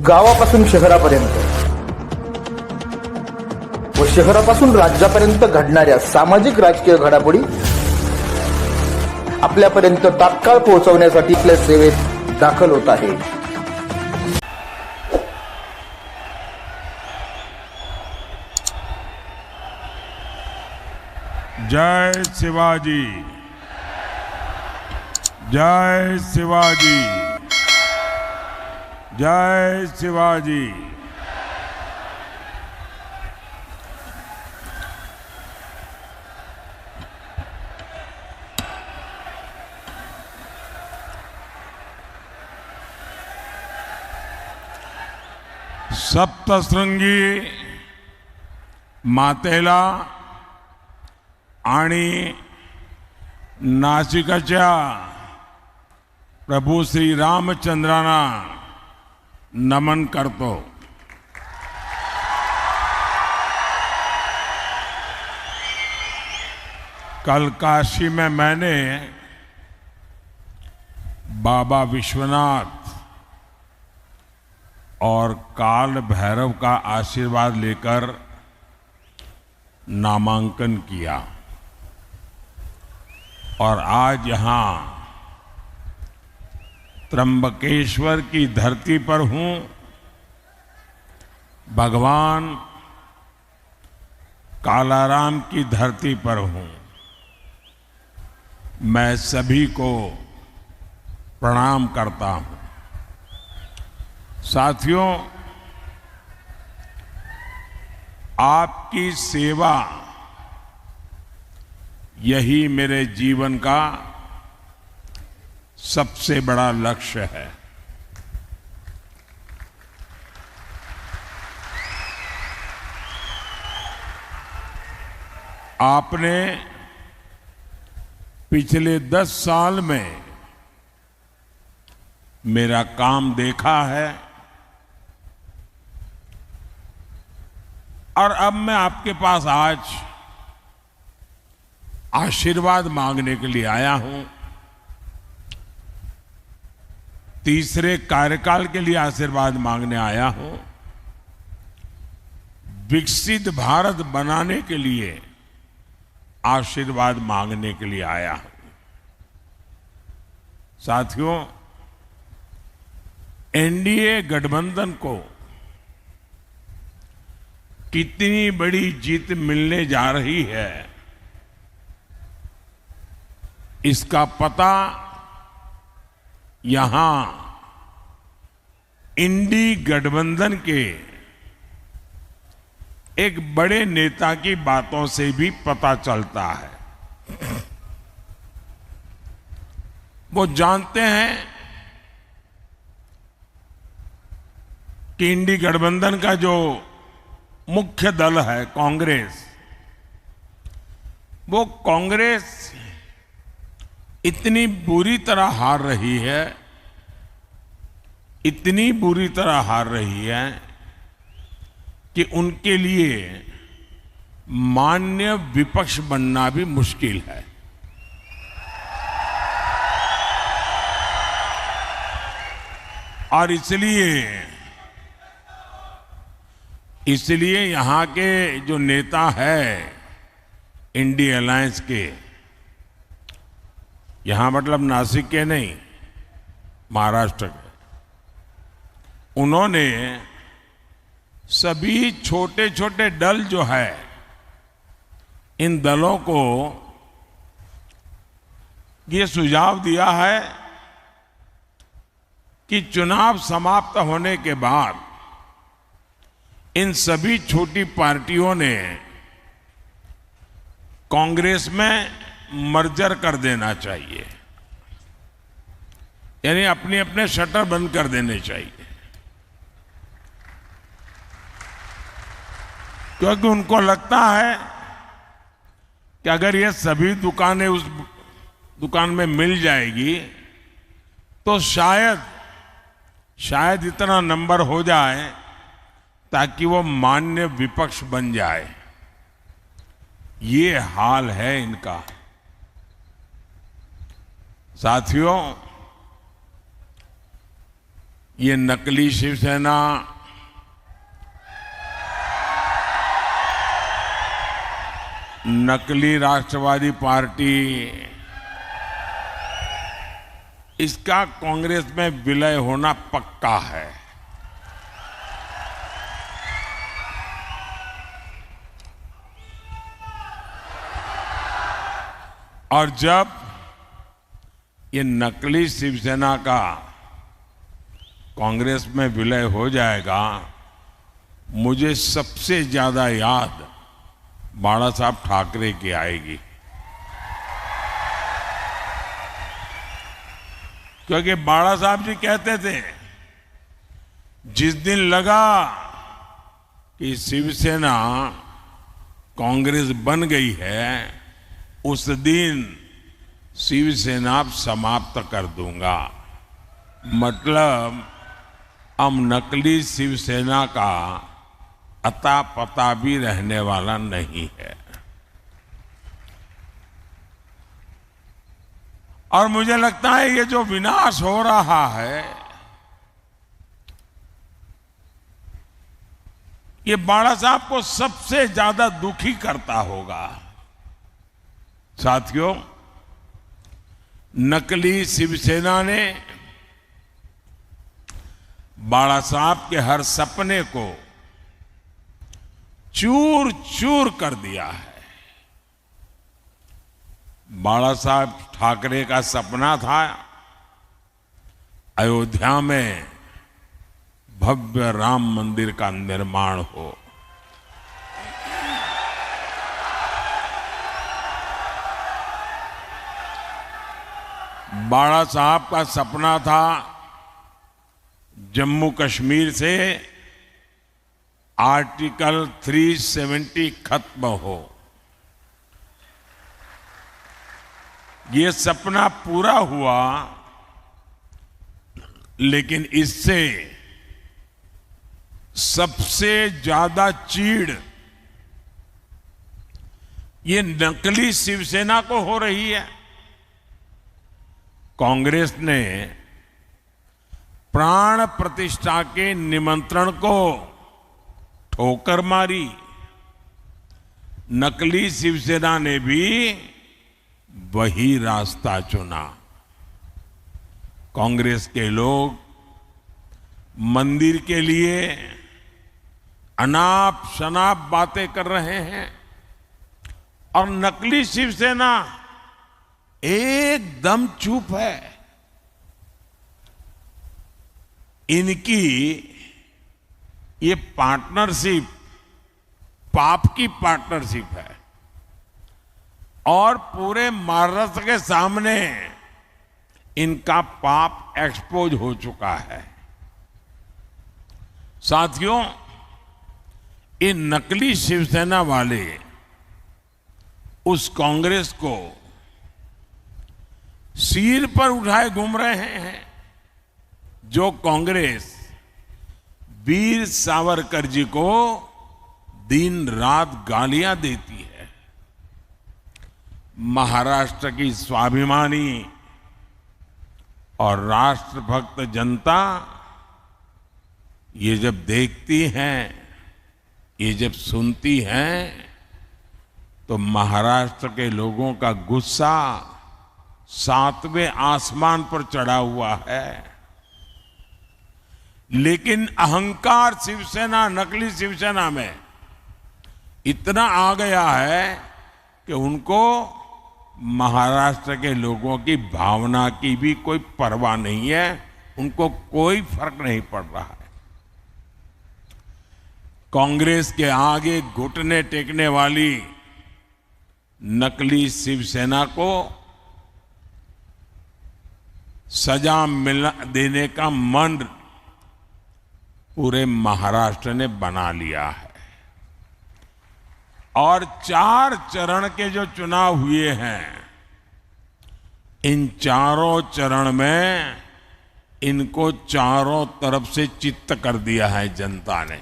गावापासून शहरापर्यंत व शहरापासून राज्यापर्यंत घडणाऱ्या सामाजिक राजकीय घडामोडी आपल्यापर्यंत तात्काळ पोहोचवण्यासाठी आपल्या सेवेत दाखल होत आहे. जय शिवाजी, जय शिवाजी, जय शिवाजी. सप्तशृंगी मातेला आणि नाशिकच्या प्रभू श्री रामचंद्रांना नमन करतो. कल काशी में मैंने बाबा विश्वनाथ और काल भैरव का आशीर्वाद लेकर नामांकन किया और आज यहां त्र्यंबकेश्वर की धरती पर हूं. भगवान कालाराम की धरती पर हूं. मैं सभी को प्रणाम करता हूं. साथियों, आपकी सेवा यही मेरे जीवन का सबसे बड़ा लक्ष्य है. आपने पिछले 10 साल में मेरा काम देखा है और अब मैं आपके पास आज आशीर्वाद मांगने के लिए आया हूं. तीसरे कार्यकाल के लिए आशीर्वाद मांगने आया हूं. विकसित भारत बनाने के लिए आशीर्वाद मांगने के लिए आया हूं. साथियों, एनडीए गठबंधन को कितनी बड़ी जीत मिलने जा रही है, इसका पता यहां इंडी गठबंधन के एक बड़े नेता की बातों से भी पता चलता है. वो जानते हैं कि इंडी गठबंधन का जो मुख्य दल है कांग्रेस, वो कांग्रेस इतनी बुरी तरह हार रही है, इतनी बुरी तरह हार रही है कि उनके लिए मान्य विपक्ष बनना भी मुश्किल है. और इसलिए यहां के जो नेता है इंडी अलायंस के, यहां मतलब नासिक के नहीं, महाराष्ट्र के, उन्होंने सभी छोटे छोटे दल जो है, इन दलों को ये सुझाव दिया है कि चुनाव समाप्त होने के बाद इन सभी छोटी पार्टियों ने कांग्रेस में मर्जर कर देना चाहिए, यानी अपने अपने शटर बंद कर देने चाहिए. क्योंकि उनको लगता है कि अगर ये सभी दुकानें उस दुकान में मिल जाएगी तो शायद इतना नंबर हो जाए ताकि वो मान्य विपक्ष बन जाए. ये हाल है इनका. साथियों, ये नकली शिवसेना नकली राष्ट्रवादी पार्टी, इसका कांग्रेस में विलय होना पक्का है। और जब ये नकली शिवसेना का कांग्रेस में विलय हो जाएगा, मुझे सबसे ज्यादा याद बाला साहब ठाकरे की आएगी, क्योंकि बाला साहब जी कहते थे जिस दिन लगा कि शिवसेना कांग्रेस बन गई है, उस दिन शिवसेना समाप्त कर दूंगा। मतलब अब नकली शिवसेना का अता पता भी रहने वाला नहीं है। और मुझे लगता है ये जो विनाश हो रहा है, ये बाला साहब को सबसे ज्यादा दुखी करता होगा। साथियों, नकली शिवसेना ने बाला साहब के हर सपने को चूर चूर कर दिया है। बाला साहब ठाकरे का सपना था अयोध्या में भव्य राम मंदिर का निर्माण हो। बाला साहब का सपना था जम्मू कश्मीर से आर्टिकल 370 खत्म हो। ये सपना पूरा हुआ, लेकिन इससे सबसे ज्यादा चीड़ ये नकली शिवसेना को हो रही है। कांग्रेस ने प्राण प्रतिष्ठा के निमंत्रण को ठोकर मारी। नकली शिवसेना ने भी वही रास्ता चुना। कांग्रेस के लोग मंदिर के लिए अनाप शनाप बातें कर रहे हैं और नकली शिवसेना एकदम चुप है। इनकी ये पार्टनरशिप पाप की पार्टनरशिप है और पूरे महाराष्ट्र के सामने इनका पाप एक्सपोज हो चुका है। साथियों, ये नकली शिवसेना वाले उस कांग्रेस को सिर पर उठाए घूम रहे हैं जो कांग्रेस वीर सावरकर जी को दिन रात गालियां देती है। महाराष्ट्र की स्वाभिमानी और राष्ट्रभक्त जनता ये जब देखती हैं, ये जब सुनती हैं, तो महाराष्ट्र के लोगों का गुस्सा 7वें आसमान पर चढ़ा हुआ है। लेकिन अहंकार शिवसेना, नकली शिवसेना में इतना आ गया है कि उनको महाराष्ट्र के लोगों की भावना की भी कोई परवाह नहीं है, उनको कोई फर्क नहीं पड़ रहा है। कांग्रेस के आगे घुटने टेकने वाली नकली शिवसेना को सजा देने का मन पूरे महाराष्ट्र ने बना लिया है। और 4 चरण के जो चुनाव हुए हैं, इन चारों चरण में इनको चारों तरफ से चित्त कर दिया है जनता ने।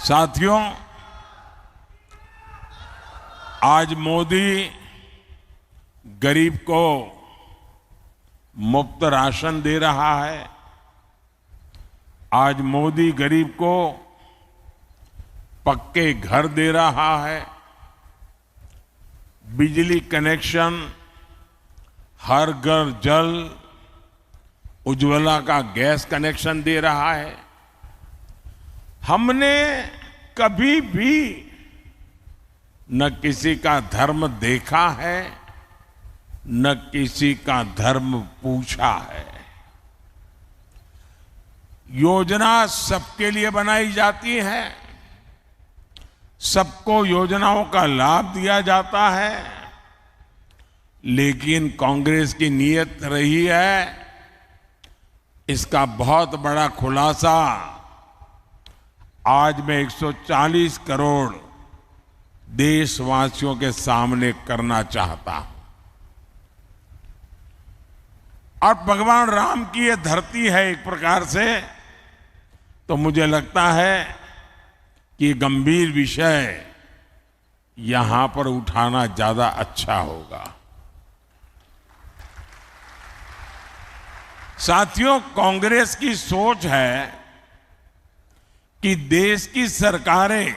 साथियों, आज मोदी गरीब को मुफ्त राशन दे रहा है। आज मोदी गरीब को पक्के घर दे रहा है। बिजली कनेक्शन, हर घर जल, उज्ज्वला का गैस कनेक्शन दे रहा है। हमने कभी भी न किसी का धर्म देखा है, न किसी का धर्म पूछा है। योजना सबके लिए बनाई जाती है, सबको योजनाओं का लाभ दिया जाता है, लेकिन कांग्रेस की नीयत रही है, इसका बहुत बड़ा खुलासा आज मैं 140 करोड़ देशवासियों के सामने करना चाहता हूं। और भगवान राम की ये धरती है एक प्रकार से, तो मुझे लगता है कि गंभीर विषय यहां पर उठाना ज्यादा अच्छा होगा। साथियों, कांग्रेस की सोच है कि देश की सरकारें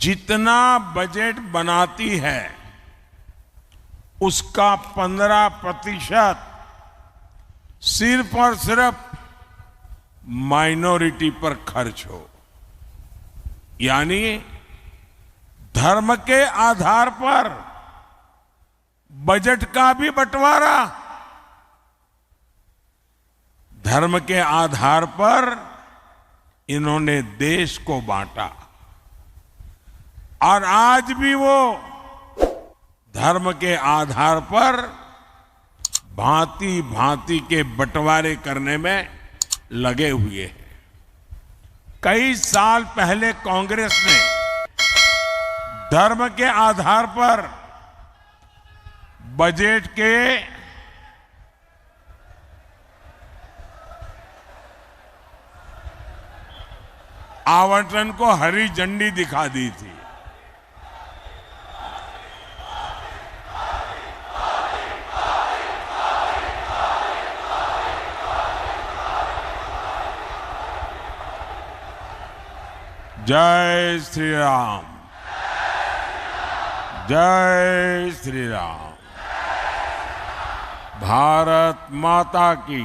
जितना बजट बनाती है उसका 15% सिर्फ और सिर्फ माइनॉरिटी पर खर्च हो, यानी धर्म के आधार पर बजट का भी बंटवारा, धर्म के आधार पर इन्होंने देश को बांटा। और आज भी वो धर्म के आधार पर भांति भांति के बंटवारे करने में लगे हुए हैं। कई साल पहले कांग्रेस ने धर्म के आधार पर बजट के आवंटन को हरी झंडी दिखा दी थी। जय श्री राम, जय श्री राम। भारत माता की,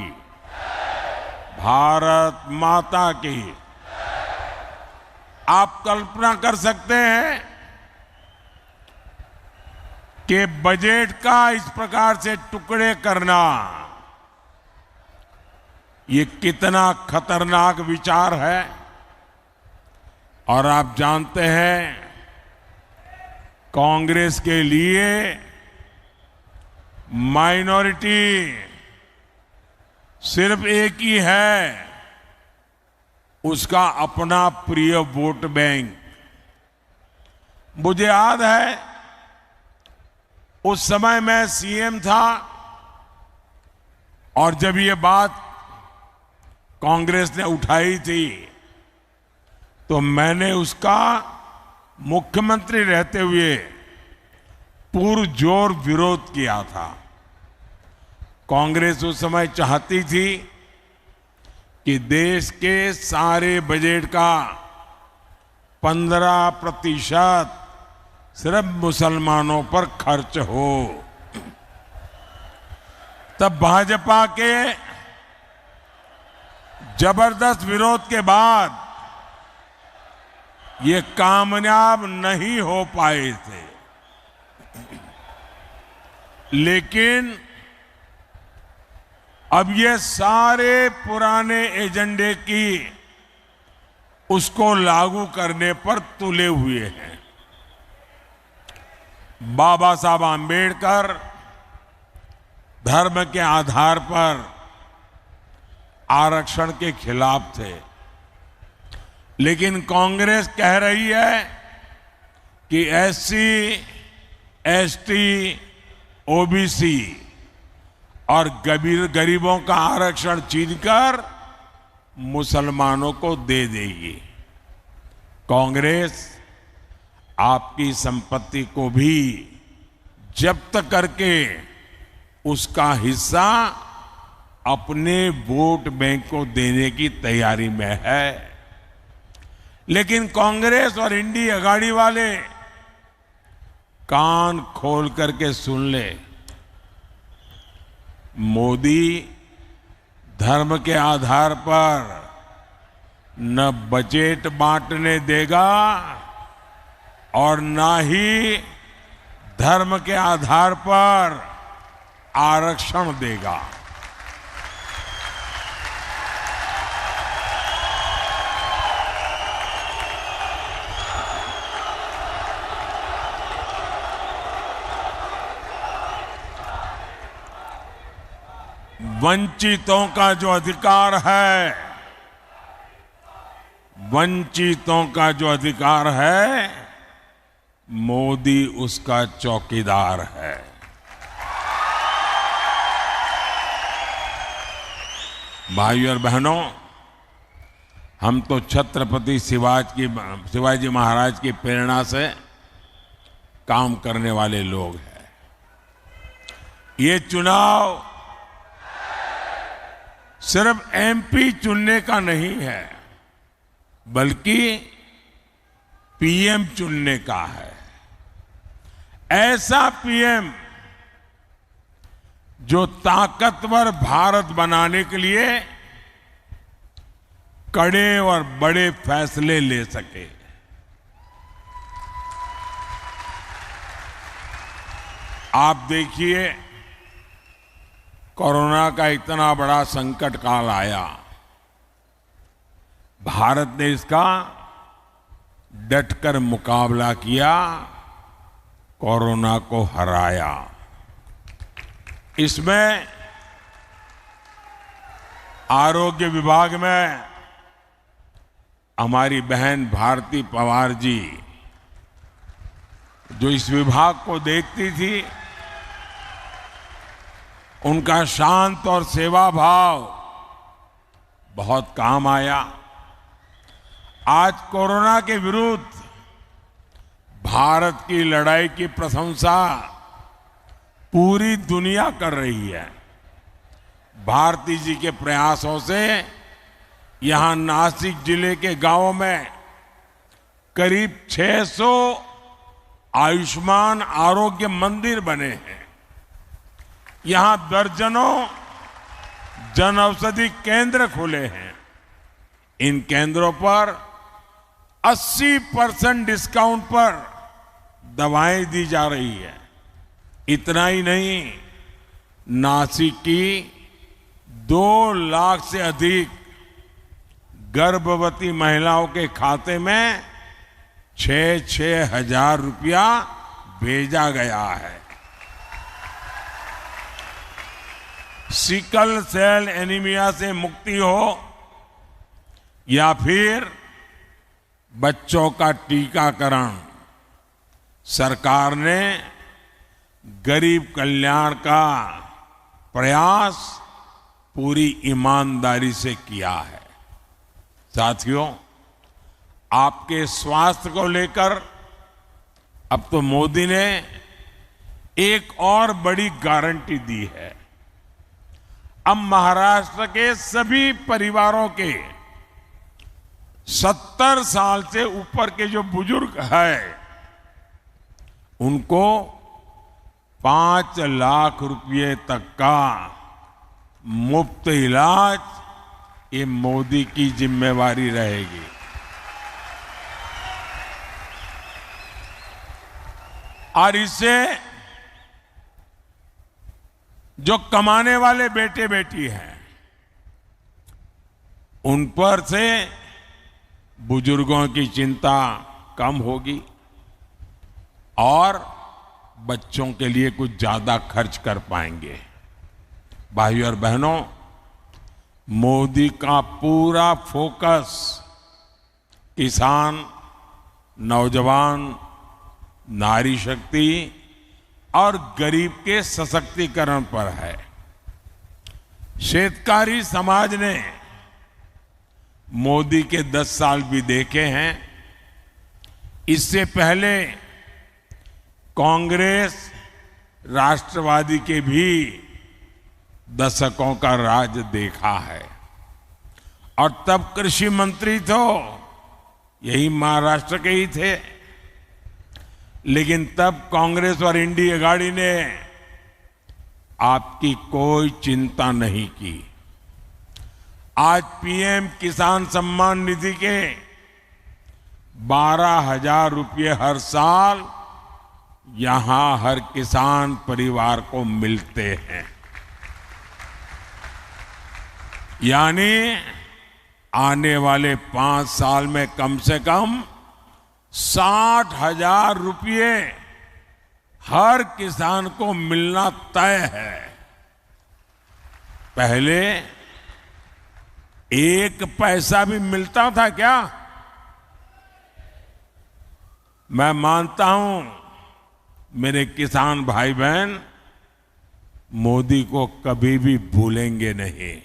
भारत माता की। आप कल्पना कर सकते हैं कि बजट का इस प्रकार से टुकड़े करना ये कितना खतरनाक विचार है। और आप जानते हैं, कांग्रेस के लिए माइनॉरिटी सिर्फ एक ही है, उसका अपना प्रिय वोट बैंक। मुझे याद है उस समय मैं सीएम था और जब ये बात कांग्रेस ने उठाई थी तो मैंने उसका मुख्यमंत्री रहते हुए पुरजोर विरोध किया था। कांग्रेस उस समय चाहती थी कि देश के सारे बजट का 15% सिर्फ मुसलमानों पर खर्च हो। तब भाजपा के जबरदस्त विरोध के बाद ये कामयाब नहीं हो पाए थे, लेकिन अब ये सारे पुराने एजेंडे की उसको लागू करने पर तुले हुए हैं। बाबा साहब आंबेडकर धर्म के आधार पर आरक्षण के खिलाफ थे, लेकिन कांग्रेस कह रही है कि एससी, एसटी, ओबीसी और गरीबों का आरक्षण छीनकर मुसलमानों को दे देगी। कांग्रेस आपकी संपत्ति को भी जब्त करके उसका हिस्सा अपने वोट बैंक को देने की तैयारी में है। लेकिन कांग्रेस और इंडी अगाड़ी वाले कान खोल करके सुन ले, मोदी धर्म के आधार पर न बजट बांटने देगा और न ही धर्म के आधार पर आरक्षण देगा। वंचितों का जो अधिकार है, वंचितों का जो अधिकार है, मोदी उसका चौकीदार है। भाइयों और बहनों, हम तो छत्रपति शिवाजी महाराज की प्रेरणा से काम करने वाले लोग हैं। ये चुनाव सिर्फ एमपी चुनने का नहीं है, बल्कि पीएम चुनने का है। ऐसा पीएम जो ताकतवर भारत बनाने के लिए कड़े और बड़े फैसले ले सके। आप देखिए, कोरोना का इतना बड़ा संकट काल आया, भारत ने इसका डटकर मुकाबला किया, कोरोना को हराया। इसमें आरोग्य विभाग में हमारी बहन भारती पवार जी, जो इस विभाग को देखती थी, उनका शांत और सेवा भाव बहुत काम आया। आज कोरोना के विरुद्ध भारत की लड़ाई की प्रशंसा पूरी दुनिया कर रही है। भारती जी के प्रयासों से यहां नासिक जिले के गांवों में करीब 600 आयुष्मान आरोग्य मंदिर बने हैं। यहां दर्जनों जन औषधि केंद्र खुले हैं। इन केंद्रों पर 80% डिस्काउंट पर दवाएं दी जा रही है। इतना ही नहीं, नासिक की 2 लाख से अधिक गर्भवती महिलाओं के खाते में 6-6 हजार रुपया भेजा गया है। सिकल सेल एनीमिया से मुक्ति हो या फिर बच्चों का टीकाकरण, सरकार ने गरीब कल्याण का प्रयास पूरी ईमानदारी से किया है। साथियों, आपके स्वास्थ्य को लेकर अब तो मोदी ने एक और बड़ी गारंटी दी है। अब महाराष्ट्र के सभी परिवारों के 70 साल से ऊपर के जो बुजुर्ग हैं, उनको 5 लाख रुपए तक का मुफ्त इलाज ये मोदी की जिम्मेवारी रहेगी। और इससे जो कमाने वाले बेटे बेटी हैं, उन पर से बुजुर्गों की चिंता कम होगी और बच्चों के लिए कुछ ज्यादा खर्च कर पाएंगे। भाइयों और बहनों, मोदी का पूरा फोकस किसान, नौजवान, नारी शक्ति और गरीब के सशक्तिकरण पर है। शेतकारी समाज ने मोदी के 10 साल भी देखे हैं। इससे पहले कांग्रेस, राष्ट्रवादी के भी दशकों का राज देखा है। और तब कृषि मंत्री तो यही महाराष्ट्र के ही थे, लेकिन तब कांग्रेस और इंडिया गाड़ी ने आपकी कोई चिंता नहीं की। आज पीएम किसान सम्मान निधि के 12,000 रुपये हर साल यहां हर किसान परिवार को मिलते हैं। यानी आने वाले 5 साल में कम से कम 60,000 रुपये हर किसान को मिलना तय है। पहले 1 पैसा भी मिलता था क्या? मैं मानता हूं मेरे किसान भाई बहन मोदी को कभी भी भूलेंगे नहीं।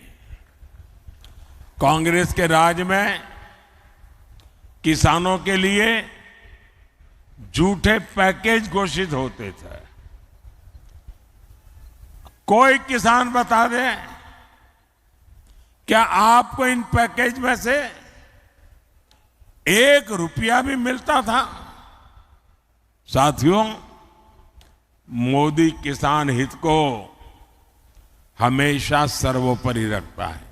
कांग्रेस के राज में किसानों के लिए झूठे पैकेज घोषित होते थे। कोई किसान बता दे, क्या आपको इन पैकेज में से 1 रुपया भी मिलता था? साथियों, मोदी किसान हित को हमेशा सर्वोपरि रखता है।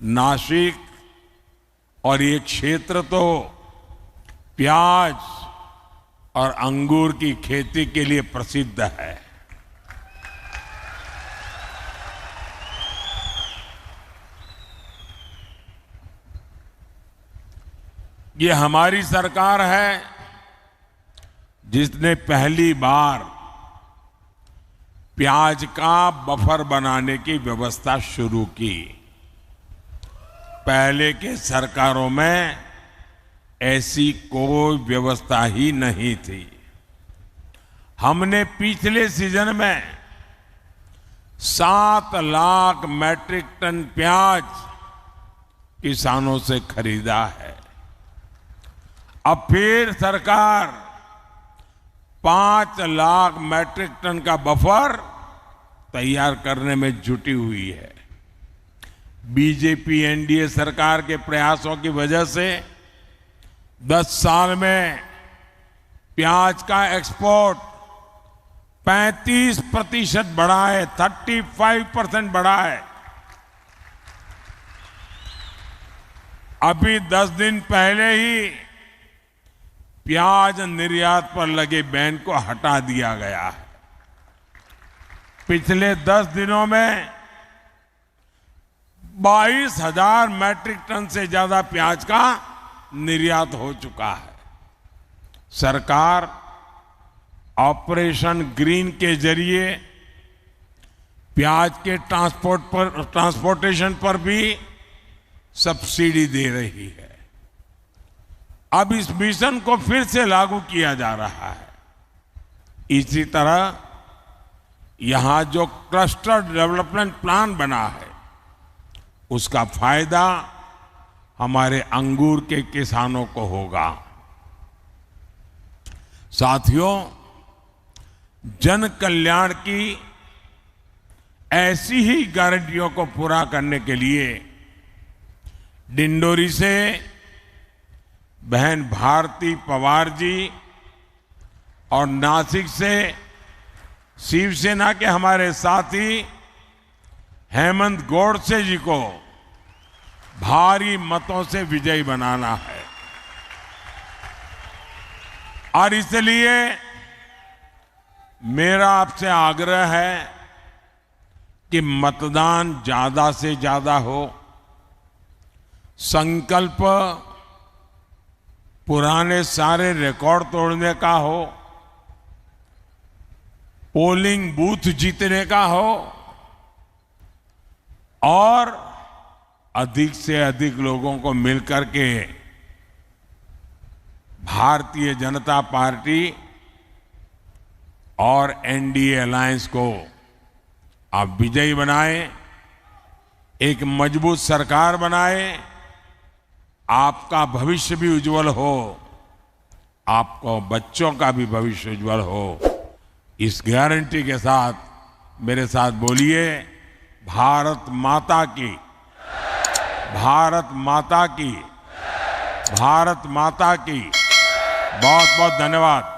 नासिक और ये क्षेत्र तो प्याज और अंगूर की खेती के लिए प्रसिद्ध है। ये हमारी सरकार है जिसने पहली बार प्याज का बफर बनाने की व्यवस्था शुरू की। पहले के सरकारों में ऐसी कोई व्यवस्था ही नहीं थी। हमने पिछले सीजन में 7 लाख मैट्रिक टन प्याज किसानों से खरीदा है। अब फिर सरकार 5 लाख मैट्रिक टन का बफर तैयार करने में जुटी हुई है। बीजेपी एनडीए सरकार के प्रयासों की वजह से 10 साल में प्याज का एक्सपोर्ट 35% बढ़ा है, 35% बढ़ा है। अभी 10 दिन पहले ही प्याज निर्यात पर लगे बैन को हटा दिया गया है। पिछले 10 दिनों में 22,000 मैट्रिक टन से ज्यादा प्याज का निर्यात हो चुका है। सरकार ऑपरेशन ग्रीन के जरिए प्याज के ट्रांसपोर्टेशन पर भी सब्सिडी दे रही है। अब इस मिशन को फिर से लागू किया जा रहा है। इसी तरह यहां जो क्लस्टर डेवलपमेंट प्लान बना है उसका फायदा हमारे अंगूर के किसानों को होगा। साथियों, जन कल्याण की ऐसी ही गारंटियों को पूरा करने के लिए डिंडोरी से बहन भारती पवार जी और नासिक से शिवसेना के हमारे साथी हेमंत गोडसे जी को भारी मतों से विजयी बनाना है। और इसलिए मेरा आपसे आग्रह है कि मतदान ज्यादा से ज्यादा हो। संकल्प पुराने सारे रिकॉर्ड तोड़ने का हो, पोलिंग बूथ जीतने का हो और अधिक से अधिक लोगों को मिलकर के भारतीय जनता पार्टी और एनडीए अलायंस को आप विजयी बनाएं, एक मजबूत सरकार बनाएं, आपका भविष्य भी उज्जवल हो, आपको बच्चों का भी भविष्य उज्जवल हो। इस गारंटी के साथ मेरे साथ बोलिए, भारत माता की, भारत माता की, भारत माता की। बहुत बहुत धन्यवाद।